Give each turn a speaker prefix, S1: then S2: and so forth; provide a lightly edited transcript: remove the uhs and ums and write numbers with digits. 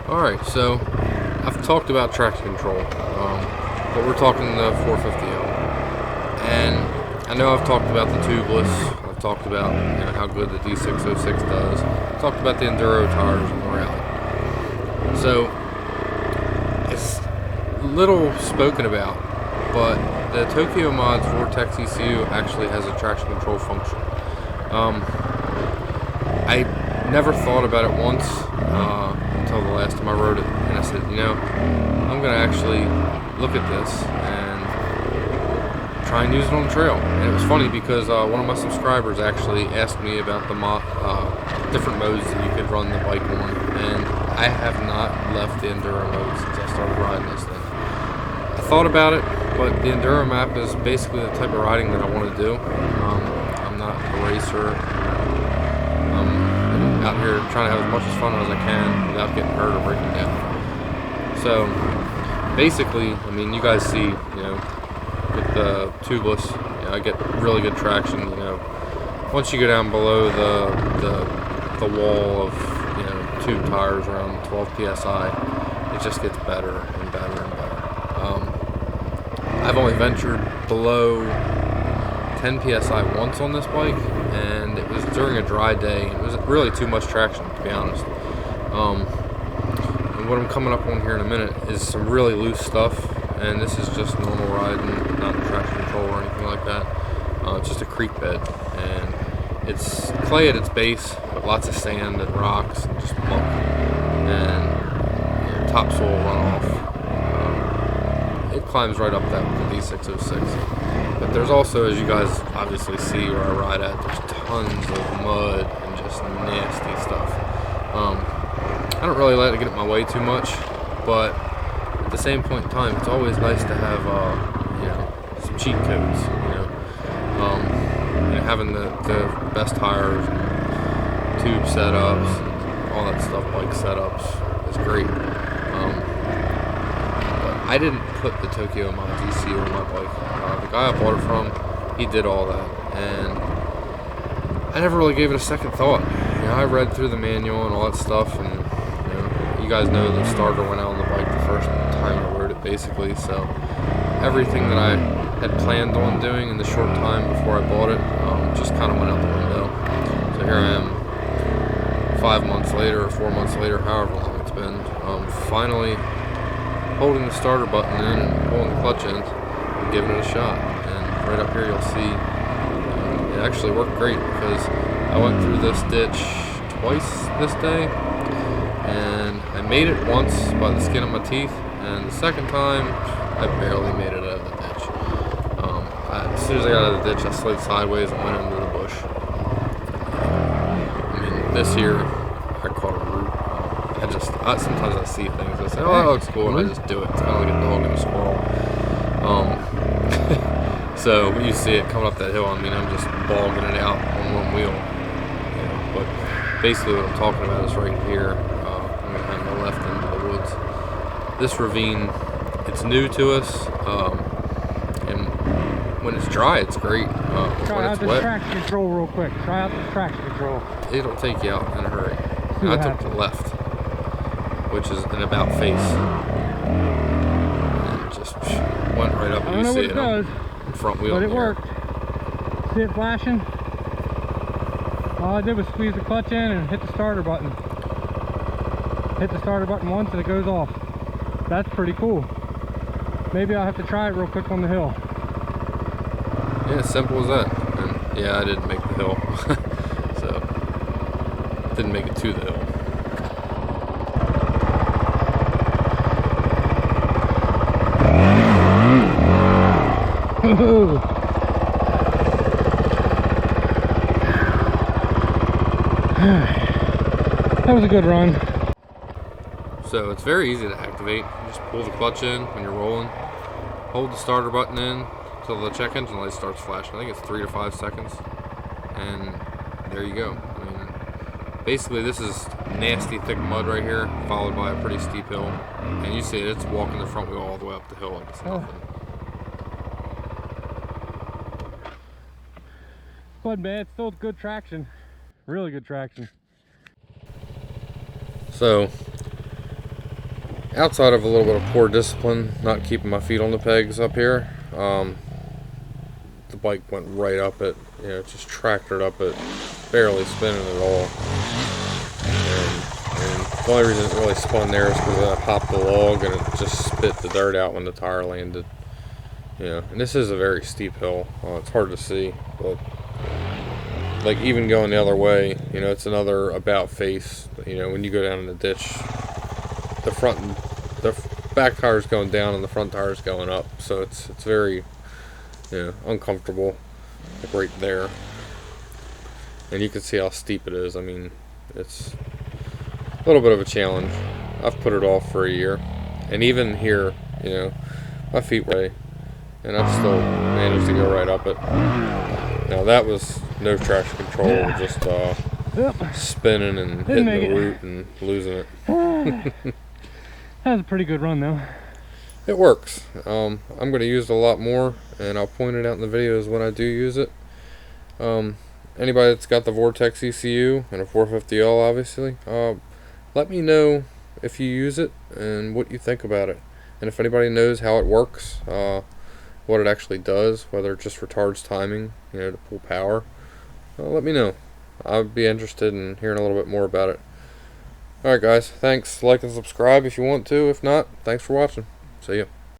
S1: Alright, so I've talked about traction control, but we're talking the 450L. And I know I've talked about the tubeless, I've talked about how good the D606 does, I've talked about the Enduro tires on the rally. So, it's little spoken about, but the Tokyo Mods Vortex ECU actually has a traction control function. I never thought about it once until the last time I rode it, and I said, I'm going to actually look at this and try and use it on the trail. And it was funny because one of my subscribers actually asked me about the different modes that you could run the bike on, and I have not left the Enduro mode since I started riding this thing. I thought about it, but the Enduro map is basically the type of riding that I want to do. I'm not a racer. I'm out here trying to have as much fun as I can without getting hurt or breaking down. So basically, you guys see, with the tubeless, I get really good traction. Once you go down below the wall of tube tires around 12 psi, it just gets better and better and better. I've only ventured below 10 psi once on this bike, and it was during a dry day. It was really too much traction, to be honest. And what I'm coming up on here in a minute is some really loose stuff, and this is just normal riding, not traction control or anything like that. It's just a creek bed, and it's clay at its base, but lots of sand and rocks and just muck and topsoil runoff. It climbs right up that with the D606. But there's also, as you guys obviously see where I ride at, there's tons of mud and just nasty stuff. I don't really let it get in my way too much, but at the same point in time, it's always nice to have some cheat codes. Having the best tires, and tube setups, and all that stuff, bike setups, is great. I didn't put the Tokyo Mods ECU on my bike. The guy I bought it from, he did all that, and I never really gave it a second thought. I read through the manual and all that stuff, and you guys know the starter went out on the bike the first time I rode it, basically. So everything that I had planned on doing in the short time before I bought it just kind of went out the window. So here I am, 5 months later or 4 months later, however long it's been, finally holding the starter button in and pulling the clutch in and giving it a shot. And right up here you'll see it actually worked great, because I went through this ditch twice this day, and I made it once by the skin of my teeth, and the second time I barely made it out of the ditch. As soon as I got out of the ditch, I slid sideways and went into the bush. This year I caught a root. Sometimes I see things, I say, oh, that looks cool, and I just do it. It's kind of like a dog and a squirrel. So when you see it coming up that hill, I'm just bogging it out on one wheel. But basically what I'm talking about is right here. I'm going to hang the left into the woods. This ravine, it's new to us, and when it's dry, it's great.
S2: Try out the traction control real quick. Try out the traction control.
S1: It'll take you out in a hurry. I took the left, which is an about face, and just went right up. You see it on front wheel,
S2: but it worked. See it flashing? All I did was squeeze the clutch in and hit the starter button. Hit the starter button once and it goes off. That's pretty cool. Maybe I'll have to try it real quick on the hill.
S1: Yeah, simple as that. And yeah, I didn't make the hill, so didn't make it to the hill.
S2: That was a good run.
S1: So it's very easy to activate. You just pull the clutch in when you're rolling, hold the starter button in until the check engine light starts flashing. I think it's 3 to 5 seconds, and there you go. Basically this is nasty thick mud right here, followed by a pretty steep hill, and you see it's walking the front wheel all the way up the hill like it's nothing.
S2: Wasn't bad, still good traction, really good traction.
S1: So outside of a little bit of poor discipline, not keeping my feet on the pegs up here, the bike went right up it, you know, just tractored up it, barely spinning at all. And the only reason it really spun there is because I hopped the log and it just spit the dirt out when the tire landed. You know, and this is a very steep hill. It's hard to see, but like even going the other way, you know, it's another about face. You know, when you go down in the ditch, the back tire's going down and the front tire's going up, so it's very, you know, uncomfortable, like right there. And you can see how steep it is. I mean, it's a little bit of a challenge. I've put it off for a year, and even here, you know, my feet way, and I've still managed to go right up it. Now that was no traction control, just spinning and hitting the root and losing it.
S2: That was a pretty good run though.
S1: It works. I'm going to use it a lot more, and I'll point it out in the videos when I do use it. Anybody that's got the Vortex ECU and a 450L, obviously, let me know if you use it and what you think about it. And if anybody knows how it works, what it actually does, whether it just retards timing, you know, to pull power, let me know. I'd be interested in hearing a little bit more about it. Alright guys, thanks. Like and subscribe if you want to. If not, thanks for watching. See ya.